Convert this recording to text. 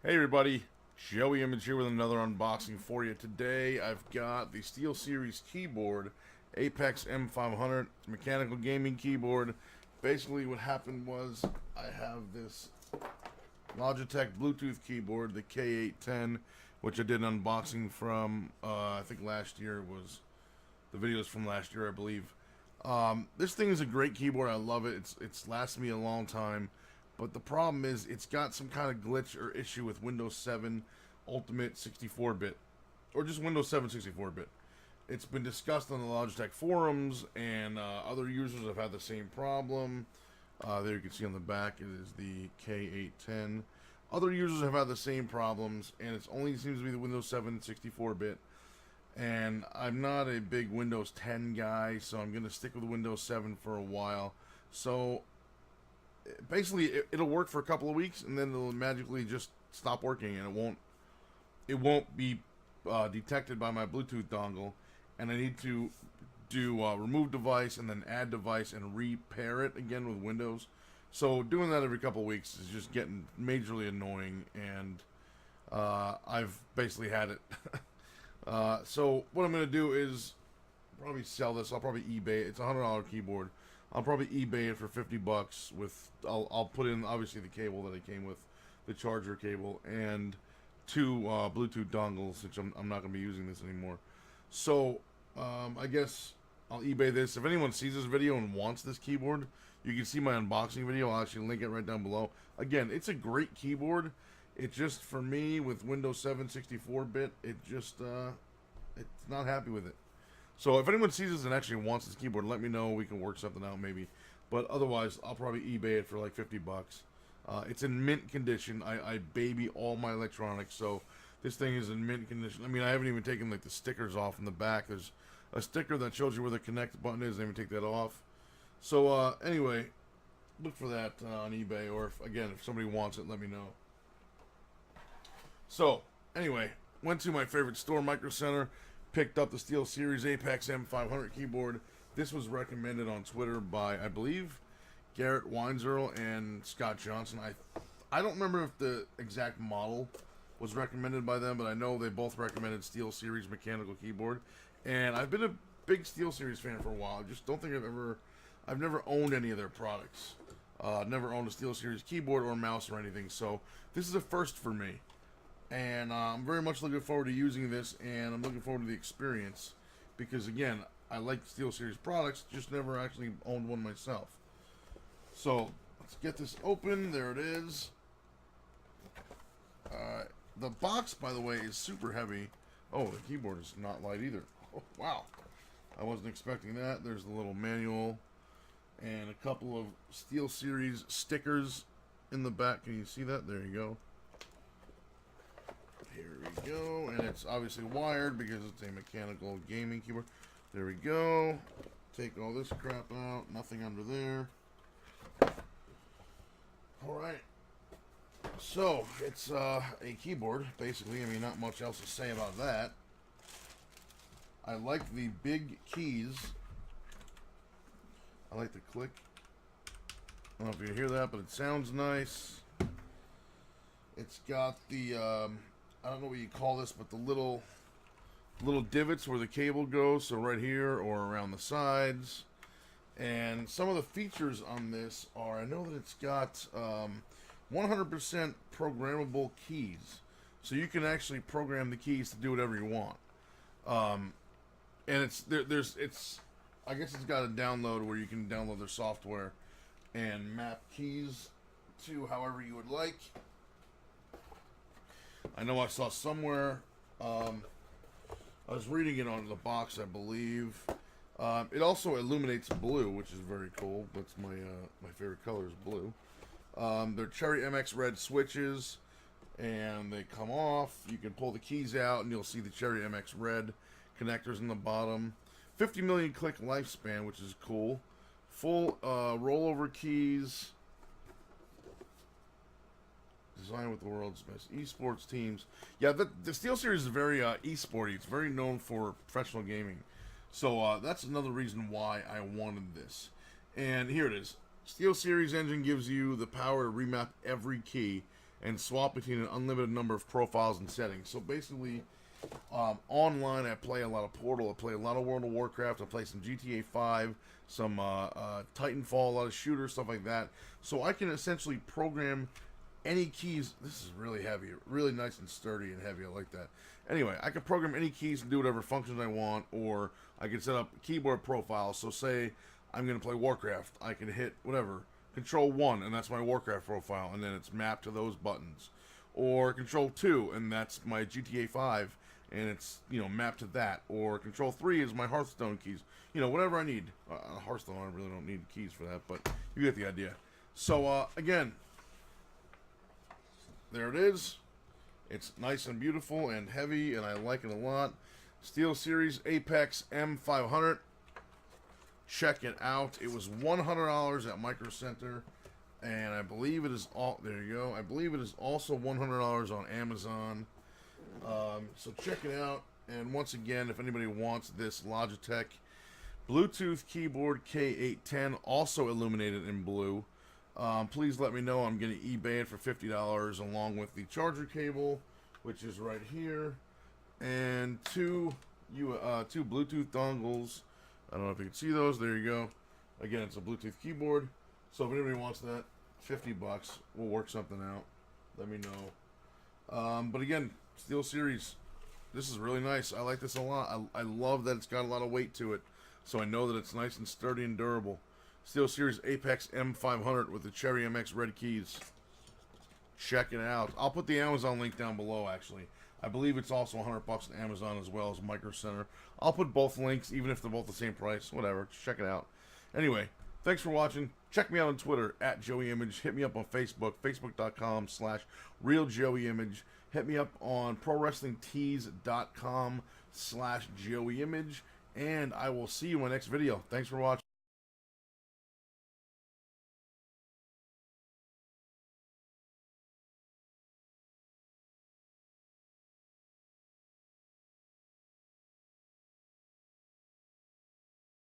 Hey everybody, Joey Image here with another unboxing for you. Today I've got the Steelseries keyboard, Apex M500. It's a mechanical gaming keyboard. Basically what happened was I have this Logitech Bluetooth keyboard, the K810, which I did an unboxing from, I think last year was, the videos from last year I believe. This thing is a great keyboard, I love it, it's lasted me a long time. But the problem is it's got some kind of glitch or issue with Windows 7 Ultimate 64-bit. Or just Windows 7 64-bit. It's been discussed on the Logitech forums, and other users have had the same problem. There you can see on the back, it is the K810. Other users have had the same problems, and it only seems to be the Windows 7 64-bit. And I'm not a big Windows 10 guy, so I'm going to stick with Windows 7 for a while. So basically it'll work for a couple of weeks and then it'll magically just stop working, and it won't be detected by my Bluetooth dongle, and I need to do remove device and then add device and repair it again with Windows. So doing that every couple of weeks is just getting majorly annoying, and I've basically had it. So what I'm gonna do is probably sell this. I'll probably eBay it. It's a $100 keyboard. I'll probably eBay it for 50 bucks with, I'll put in obviously the cable that it came with, the charger cable, and two Bluetooth dongles, which I'm not going to be using this anymore. So, I guess I'll eBay this. If anyone sees this video and wants this keyboard, you can see my unboxing video. I'll actually link it right down below. Again, it's a great keyboard. It just, for me, with Windows 7 64-bit, it just, it's not happy with it. So if anyone sees this and actually wants this keyboard, let me know. We can work something out maybe. But otherwise, I'll probably eBay it for like 50 bucks. It's in mint condition. I baby all my electronics, so this thing is in mint condition. I mean, I haven't even taken like the stickers off in the back. There's a sticker that shows you where the connect button is. I didn't even take that off. So anyway, look for that on eBay, or if somebody wants it, let me know. So anyway, went to my favorite store, Micro Center. Picked up the Steelseries Apex M500 keyboard. This was recommended on Twitter by, I believe, Garrett Weinzierl and Scott Johnson. I don't remember if the exact model was recommended by them, but I know they both recommended Steelseries mechanical keyboard. And I've been a big Steelseries fan for a while. I just don't think I've never owned any of their products. Never owned a Steelseries keyboard or mouse or anything. So this is a first for me. And I'm very much looking forward to using this, and I'm looking forward to the experience, because again, I like Steelseries products, just never actually owned one myself. So let's get this open. There it is. The box, by the way, is super heavy. Oh, the keyboard is not light either. Oh, wow, I wasn't expecting that. There's the little manual and a couple of Steelseries stickers in the back. Can you see that? There you go. Here we go, and it's obviously wired because it's a mechanical gaming keyboard. There we go. Take all this crap out. Nothing under there. Alright. So, it's a keyboard, basically. I mean, not much else to say about that. I like the big keys. I like the click. I don't know if you hear that, but it sounds nice. It's got the I don't know what you call this, but the little divots where the cable goes, so right here or around the sides. And some of the features on this are, I know that it's got 100% programmable keys, so you can actually program the keys to do whatever you want. And it's I guess it's got a download where you can download their software and map keys to however you would like. I know I saw somewhere, I was reading it on the box, I believe. It also illuminates blue, which is very cool. That's my favorite color is blue. They're Cherry MX Red switches, and they come off. You can pull the keys out, and you'll see the Cherry MX Red connectors in the bottom. 50 million click lifespan, which is cool. Full rollover keys. Designed with the world's best esports teams. Yeah, the Steelseries is very esporty. It's very known for professional gaming. So that's another reason why I wanted this. And here it is. Steelseries engine gives you the power to remap every key and swap between an unlimited number of profiles and settings. So basically, online I play a lot of Portal, I play a lot of World of Warcraft, I play some GTA 5, some Titanfall, a lot of shooters, stuff like that. So I can essentially program any keys. This is really heavy, really nice and sturdy and heavy. I like that. Anyway, I can program any keys and do whatever functions I want, or I can set up keyboard profiles. So say I'm going to play Warcraft, I can hit whatever, Control 1, and that's my Warcraft profile, and then it's mapped to those buttons. Or Control 2, and that's my GTA 5, and it's, you know, mapped to that. Or Control 3 is my Hearthstone keys. You know, whatever I need. Hearthstone, I really don't need keys for that, but you get the idea. So, again, there it is. It's nice and beautiful and heavy, and I like it a lot. Steelseries Apex M500. Check it out. It was $100 at Micro Center, and I believe it is all. There you go. I believe it is also $100 on Amazon. So check it out. And once again, if anybody wants this Logitech Bluetooth keyboard K810, also illuminated in blue, please let me know. I'm going to eBay it for $50 along with the charger cable, which is right here, and two Bluetooth dongles. I don't know if you can see those. There you go. Again, it's a Bluetooth keyboard. So if anybody wants that, $50. We'll work something out. Let me know. But again, Steelseries, this is really nice. I like this a lot. I love that it's got a lot of weight to it. So I know that it's nice and sturdy and durable. Steelseries Apex M500 with the Cherry MX red keys. Check it out. I'll put the Amazon link down below, actually. I believe it's also $100 on Amazon as well as Micro Center. I'll put both links, even if they're both the same price. Whatever. Just check it out. Anyway, thanks for watching. Check me out on Twitter, @JoeyImage. Hit me up on Facebook, facebook.com/RealJoeyImage. Hit me up on ProWrestlingTees.com/JoeyImage. And I will see you in my next video. Thanks for watching.